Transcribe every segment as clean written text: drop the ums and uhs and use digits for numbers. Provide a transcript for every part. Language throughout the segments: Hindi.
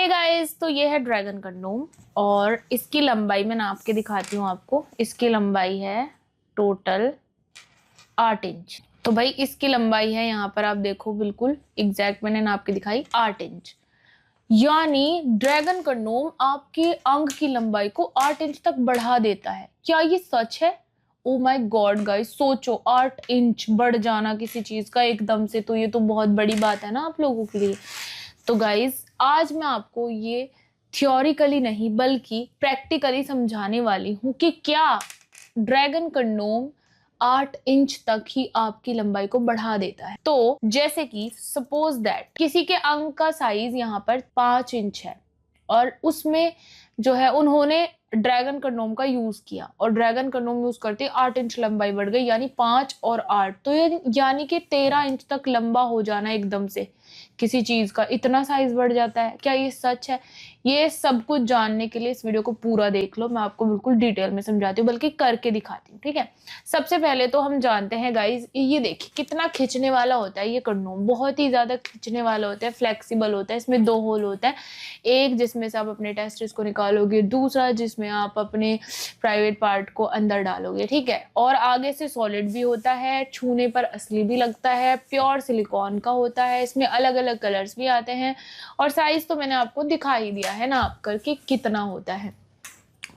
हे गाइस, तो ये है ड्रैगन कंडोम और इसकी लंबाई मैं नाप के दिखाती हूँ आपको। इसकी लंबाई है टोटल 8 इंच। तो भाई इसकी लंबाई है, यहाँ पर आप देखो बिल्कुल एग्जैक्ट मैंने नाप के दिखाई 8 इंच। यानी ड्रैगन कंडोम आपके अंग की लंबाई को 8 इंच तक बढ़ा देता है। क्या ये सच है? ओ माय गॉड गाइस, सोचो 8 इंच बढ़ जाना किसी चीज का एकदम से, तो ये तो बहुत बड़ी बात है ना आप लोगों के लिए। तो गाइस आज मैं आपको ये थ्योरिकली नहीं बल्कि प्रैक्टिकली समझाने वाली हूँ कि क्या ड्रैगन कंडोम 8 इंच तक ही आपकी लंबाई को बढ़ा देता है। तो जैसे कि सपोज दैट किसी के अंग का साइज यहाँ पर 5 इंच है और उसमें जो है उन्होंने ड्रैगन कंडोम का यूज किया और ड्रैगन कंडोम यूज करते 8 इंच लंबाई बढ़ गई, यानी 5 और 8 तो यानी कि 13 इंच तक लंबा हो जाना एकदम से किसी चीज का, इतना साइज बढ़ जाता है। क्या ये सच है? ये सब कुछ जानने के लिए इस वीडियो को पूरा देख लो, मैं आपको बिल्कुल डिटेल में समझाती हूँ, बल्कि करके दिखाती हूँ। ठीक है, सबसे पहले तो हम जानते हैं गाइज, ये देखिए कितना खिंचने वाला होता है ये कंडोम, बहुत ही ज्यादा खिंचने वाला होता है, फ्लेक्सिबल होता है। इसमें 2 होल होता है, एक जिसमें से आप अपने टेस्टिस को निकालोगे, दूसरा जिसमें आप अपने प्राइवेट पार्ट को अंदर डालोगे। ठीक है, और आगे से सॉलिड भी होता है, छूने पर असली भी लगता है, प्योर सिलिकॉन का होता है, इसमें अलग अलग कलर्स भी आते हैं और साइज तो मैंने आपको दिखा ही दिया है ना आप करके कितना होता है।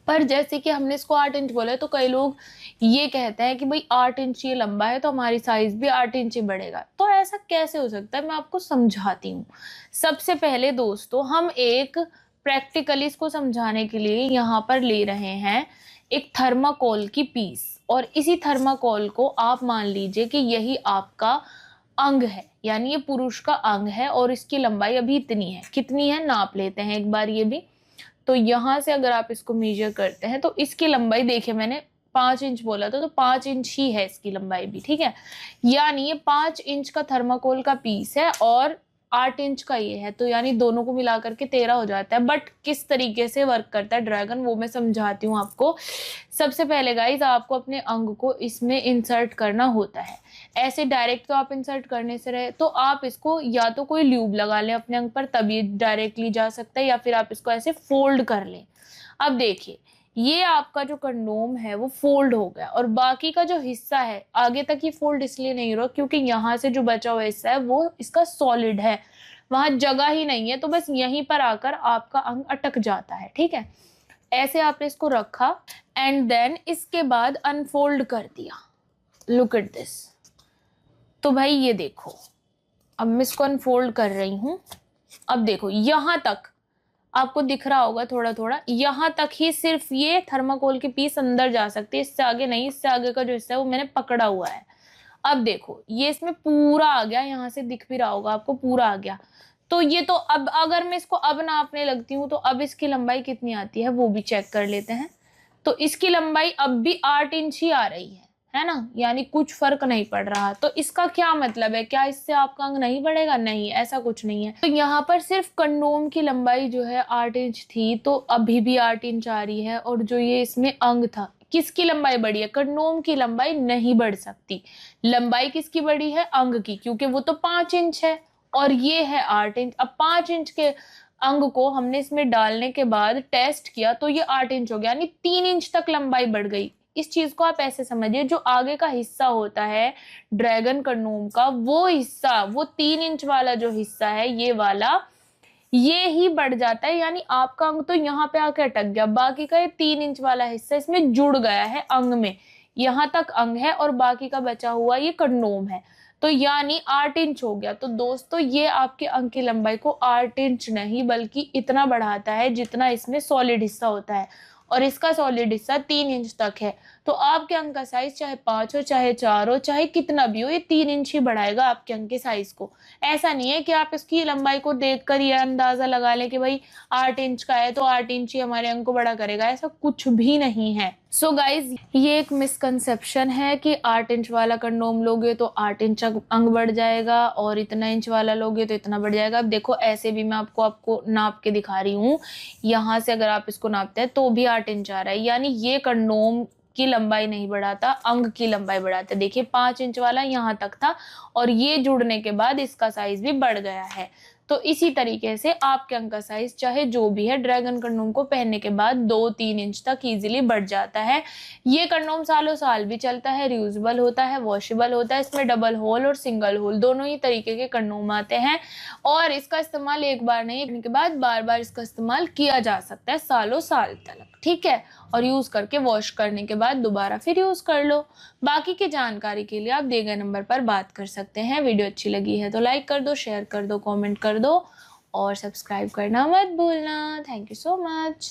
पर जैसे कि हमने इसको 8 इंच बोला है तो कई लोग ये कहते हैं कि भाई 8 इंच ये लंबा है तो हमारी साइज भी 8 इंच ही बढ़ेगा। तो ऐसा कैसे हो सकता है, मैं आपको समझाती हूँ। सबसे पहले दोस्तों हम एक प्रैक्टिकली इसको समझाने के लिए यहाँ पर ले रहे हैं एक थर्माकोल की पीस, और इसी थर्माकोल को आप मान लीजिए कि यही आपका अंग है, यानी ये पुरुष का अंग है और इसकी लंबाई अभी इतनी है। कितनी है नाप लेते हैं एक बार ये भी। तो यहां से अगर आप इसको मेजर करते हैं तो इसकी लंबाई देखिए, मैंने 5 इंच बोला था तो 5 इंच ही है इसकी लंबाई भी। ठीक है, यानी ये 5 इंच का थर्माकोल का पीस है और 8 इंच का ये है, तो यानी दोनों को मिला करके 13 हो जाता है। बट किस तरीके से वर्क करता है ड्रैगन वो मैं समझाती हूँ आपको। सबसे पहले गाइज आपको अपने अंग को इसमें इंसर्ट करना होता है। ऐसे डायरेक्ट तो आप इंसर्ट करने से रहे तो आप इसको या तो कोई ल्यूब लगा लें अपने अंग पर, तब ये डायरेक्टली जा सकता है, या फिर आप इसको ऐसे फोल्ड कर लें। अब देखिए ये आपका जो कंडोम है वो फोल्ड हो गया और बाकी का जो हिस्सा है आगे तक ये फोल्ड इसलिए नहीं हो रहा क्योंकि यहाँ से जो बचा हुआ हिस्सा है वो इसका सॉलिड है, वहां जगह ही नहीं है, तो बस यहीं पर आकर आपका अंग अटक जाता है। ठीक है, ऐसे आपने इसको रखा एंड देन इसके बाद अनफोल्ड कर दिया। Look at this. तो भाई ये देखो, अब मैं इसको अनफोल्ड कर रही हूं। अब देखो यहां तक आपको दिख रहा होगा थोड़ा थोड़ा, यहां तक ही सिर्फ ये थर्माकोल की पीस अंदर जा सकती है, इससे आगे नहीं। इससे आगे का जो हिस्सा है वो मैंने पकड़ा हुआ है। अब देखो ये इसमें पूरा आ गया, यहां से दिख भी रहा होगा आपको, पूरा आ गया। तो ये तो अब अगर मैं इसको अब नापने लगती हूँ तो अब इसकी लंबाई कितनी आती है वो भी चेक कर लेते हैं। तो इसकी लंबाई अब भी 8 इंच ही आ रही है ना, यानी कुछ फर्क नहीं पड़ रहा। तो इसका क्या मतलब है, क्या इससे आपका अंग नहीं बढ़ेगा? नहीं, ऐसा कुछ नहीं है। तो यहाँ पर सिर्फ कंडोम की लंबाई जो है 8 इंच थी तो अभी भी 8 इंच आ रही है, और जो ये इसमें अंग था किसकी लंबाई बढ़ी है? कंडोम की लंबाई नहीं बढ़ सकती। लंबाई किसकी बढ़ी है? अंग की, क्योंकि वो तो 5 इंच है और ये है 8 इंच। अब 5 इंच के अंग को हमने इसमें डालने के बाद टेस्ट किया तो ये 8 इंच हो गया, यानी 3 इंच तक लंबाई बढ़ गई। इस चीज को आप ऐसे समझिए, जो आगे का हिस्सा होता है ड्रैगन कंडोम का, वो हिस्सा, वो 3 इंच वाला जो हिस्सा है ये वाला, ये ही बढ़ जाता है। यानी आपका अंग तो यहाँ पे आके अटक गया, बाकी का ये 3 इंच वाला हिस्सा इसमें जुड़ गया है अंग में। यहाँ तक अंग है और बाकी का बचा हुआ ये कंडोम है, तो यानी 8 इंच हो गया। तो दोस्तों ये आपके अंग की लंबाई को 8 इंच नहीं बल्कि इतना बढ़ाता है जितना इसमें सॉलिड हिस्सा होता है, और इसका सॉलिड हिस्सा 3 इंच तक है। तो आपके अंग का साइज चाहे 5 हो चाहे 4 हो चाहे कितना भी हो, ये 3 इंच ही बढ़ाएगा आपके अंग के साइज को। ऐसा नहीं है कि आप इसकी लंबाई को देखकर ये अंदाजा लगा लें कि भाई 8 इंच का है तो 8 इंच ही हमारे अंग को बड़ा करेगा, ऐसा कुछ भी नहीं है। सो गाइज ये एक मिसकंसेप्शन है कि 8 इंच वाला कंडोम लोगे तो 8 इंच अंग बढ़ जाएगा और इतना इंच वाला लोगे तो इतना बढ़ जाएगा। अब देखो ऐसे भी मैं आपको नाप के दिखा रही हूँ, यहाँ से अगर आप इसको नापते हैं तो भी 8 इंच आ रहा है, यानी ये कंडोम की लंबाई नहीं बढ़ाता, अंग की लंबाई बढ़ाता है। देखिए 5 इंच वाला यहाँ तक था और ये जुड़ने के बाद इसका साइज भी बढ़ गया है। तो इसी तरीके से आपके अंग का साइज चाहे जो भी है, ड्रैगन कंडोम को पहनने के बाद 2-3 इंच तक इजीली बढ़ जाता है। ये कंडोम सालों साल भी चलता है, रियूजेबल होता है, वॉशेबल होता है। इसमें डबल होल और सिंगल होल दोनों ही तरीके के कंडोम आते हैं और इसका इस्तेमाल एक बार नहीं करने के बाद बार बार इसका इस्तेमाल किया जा सकता है सालों साल तक, ठीक है। और यूज करके वॉश करने के बाद दोबारा फिर यूज कर लो। बाकी की जानकारी के लिए आप दिए गए नंबर पर बात कर सकते हैं। वीडियो अच्छी लगी है तो लाइक कर दो, शेयर कर दो, कमेंट कर दो और सब्सक्राइब करना मत भूलना। Thank you so much.